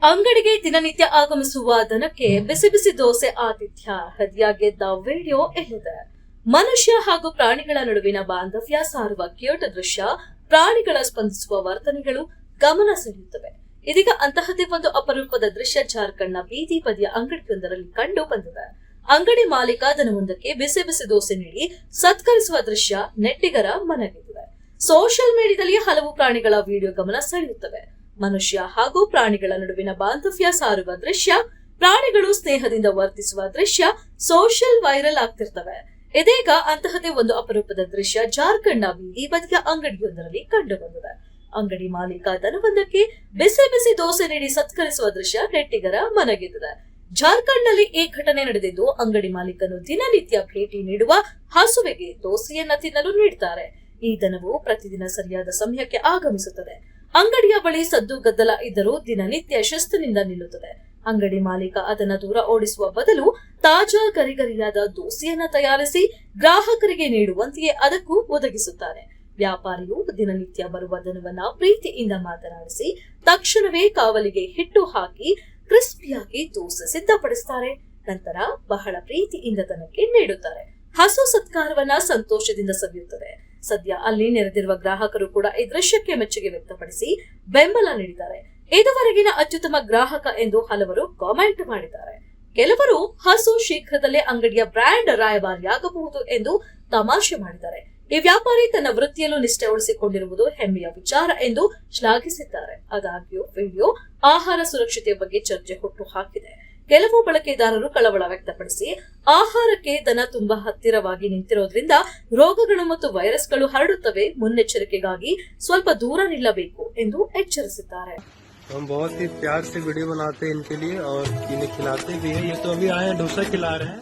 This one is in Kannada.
ಅಂಗಡಿಗೆ ದಿನನಿತ್ಯ ಆಗಮಿಸುವ ದನಕ್ಕೆ ಬಿಸಿ ಬಿಸಿ ದೋಸೆ ಆತಿಥ್ಯ ಹೃದಯ ಗೆದ್ದ ವಿಡಿಯೋ ಎಲ್ಲಿದೆ. ಮನುಷ್ಯ ಹಾಗೂ ಪ್ರಾಣಿಗಳ ನಡುವಿನ ಬಾಂಧವ್ಯ ಸಾರುವ ಕ್ಯೂಟ್ ದೃಶ್ಯ, ಪ್ರಾಣಿಗಳ ಸ್ಪಂದಿಸುವ ವರ್ತನೆಗಳು ಗಮನ ಸೆಳೆಯುತ್ತವೆ. ಇದೀಗ ಅಂತಹದೇ ಒಂದು ಅಪರೂಪದ ದೃಶ್ಯ ಜಾರ್ಖಂಡ್ನ ಬೀದಿ ಬದಿಯ ಅಂಗಡಿಯೊಂದರಲ್ಲಿ ಕಂಡು ಬಂದಿದೆ. ಅಂಗಡಿ ಮಾಲೀಕ ದನವೊಂದಕ್ಕೆ ಬಿಸಿ ಬಿಸಿ ದೋಸೆ ನೀಡಿ ಸತ್ಕರಿಸುವ ದೃಶ್ಯ ನೆಟ್ಟಿಗರ ಮನಗೆದ್ದಿದೆ. ಸೋಷಿಯಲ್ ಮೀಡಿಯಾದಲ್ಲಿ ಹಲವು ಪ್ರಾಣಿಗಳ ವಿಡಿಯೋ ಗಮನ ಸೆಳೆಯುತ್ತವೆ. ಮನುಷ್ಯ ಹಾಗೂ ಪ್ರಾಣಿಗಳ ನಡುವಿನ ಬಾಂಧವ್ಯ ಸಾರುವ ದೃಶ್ಯ, ಪ್ರಾಣಿಗಳು ಸ್ನೇಹದಿಂದ ವರ್ತಿಸುವ ದೃಶ್ಯ ಸೋಷಿಯಲ್ ವೈರಲ್ ಆಗ್ತಿರ್ತವೆ. ಇದೀಗ ಅಂತಹದೇ ಒಂದು ಅಪರೂಪದ ದೃಶ್ಯ ಜಾರ್ಖಂಡ್ನ ಬೀದಿ ಬದಿಯ ಅಂಗಡಿಯೊಂದರಲ್ಲಿ ಕಂಡು ಬಂದಿದೆ. ಅಂಗಡಿ ಮಾಲೀಕ ದನವೊಂದಕ್ಕೆ ಬಿಸಿ ಬಿಸಿ ದೋಸೆ ನೀಡಿ ಸತ್ಕರಿಸುವ ದೃಶ್ಯ ನೆಟ್ಟಿಗರ ಮನಗೆದ್ದಿದೆ. ಜಾರ್ಖಂಡ್ನಲ್ಲಿ ಈ ಘಟನೆ ನಡೆದಿದ್ದು, ಅಂಗಡಿ ಮಾಲೀಕನು ದಿನನಿತ್ಯ ಭೇಟಿ ನೀಡುವ ಹಸುವೆಗೆ ದೋಸೆಯನ್ನ ತಿನ್ನಲು ನೀಡುತ್ತಾರೆ. ಈ ದನವು ಪ್ರತಿದಿನ ಸರಿಯಾದ ಸಮಯಕ್ಕೆ ಆಗಮಿಸುತ್ತದೆ. ಅಂಗಡಿಯ ಬಳಿ ಸದ್ದು ಗದ್ದಲ ಇದ್ದರೂ ದಿನನಿತ್ಯ ಶಿಸ್ತಿನಿಂದ ನಿಲ್ಲುತ್ತದೆ. ಅಂಗಡಿ ಮಾಲೀಕ ಅದನ್ನ ದೂರ ಓಡಿಸುವ ಬದಲು ತಾಜಾ ಗರಿಗರಿಯಾದ ದೋಸೆಯನ್ನ ತಯಾರಿಸಿ ಗ್ರಾಹಕರಿಗೆ ನೀಡುವಂತೆಯೇ ಅದಕ್ಕೂ ಒದಗಿಸುತ್ತಾರೆ. ವ್ಯಾಪಾರಿಯು ದಿನನಿತ್ಯ ಬರುವ ದನವನ್ನ ಪ್ರೀತಿಯಿಂದ ಮಾತನಾಡಿಸಿ ತಕ್ಷಣವೇ ಕಾವಲಿಗೆ ಹಿಟ್ಟು ಹಾಕಿ ಕ್ರಿಸ್ಪಿಯಾಗಿ ದೋಸೆ ಸಿದ್ಧಪಡಿಸುತ್ತಾರೆ. ನಂತರ ಬಹಳ ಪ್ರೀತಿಯಿಂದ ದನಕ್ಕೆ ನೀಡುತ್ತಾರೆ. ಹಸು ಸತ್ಕಾರವನ್ನ ಸಂತೋಷದಿಂದ ಸವಿಯುತ್ತದೆ. ಸದ್ಯ ಅಲ್ಲಿ ನೆರೆದಿರುವ ಗ್ರಾಹಕರು ಕೂಡ ಈ ದೃಶ್ಯಕ್ಕೆ ಮೆಚ್ಚುಗೆ ವ್ಯಕ್ತಪಡಿಸಿ ಬೆಂಬಲ ನೀಡಿದ್ದಾರೆ. ಇದುವರೆಗಿನ ಅತ್ಯುತ್ತಮ ಗ್ರಾಹಕ ಎಂದು ಹಲವರು ಕಾಮೆಂಟ್ ಮಾಡಿದ್ದಾರೆ. ಕೆಲವರು ಹಸು ಶೀಘ್ರದಲ್ಲೇ ಅಂಗಡಿಯ ಬ್ರ್ಯಾಂಡ್ ರಾಯಭಾರಿಯಾಗಬಹುದು ಎಂದು ತಮಾಷೆ ಮಾಡಿದ್ದಾರೆ. ಈ ವ್ಯಾಪಾರಿ ತನ್ನ ವೃತ್ತಿಯಲ್ಲೂ ನಿಷ್ಠೆ ಉಳಿಸಿಕೊಂಡಿರುವುದು ಹೆಮ್ಮೆಯ ವಿಚಾರ ಎಂದು ಶ್ಲಾಘಿಸಿದ್ದಾರೆ. ಆದಾಗ್ಯೂ ವಿಡಿಯೋ ಆಹಾರ ಸುರಕ್ಷತೆಯ ಬಗ್ಗೆ ಚರ್ಚೆ ಹುಟ್ಟು ಹಾಕಿದೆ. ಕೆಲವು ಬಳಕೆದಾರರು ಕಳವಳ ವ್ಯಕ್ತಪಡಿಸಿ ಆಹಾರಕ್ಕೆ ದನ ತುಂಬಾ ಹತ್ತಿರವಾಗಿ ನಿಂತಿರೋದ್ರಿಂದ ರೋಗಗಳು ಮತ್ತು ವೈರಸ್ಗಳು ಹರಡುತ್ತವೆ, ಮುನ್ನೆಚ್ಚರಿಕೆಗಾಗಿ ಸ್ವಲ್ಪ ದೂರ ನಿಲ್ಲಬೇಕು ಎಂದು ಎಚ್ಚರಿಸಿದ್ದಾರೆ. हम बहुत ही प्यार से वीडियो बनाते हैं इनके लिए और इन्हें खिलाते भी हैं। ये तो अभी आए डोसा खिला रहे हैं।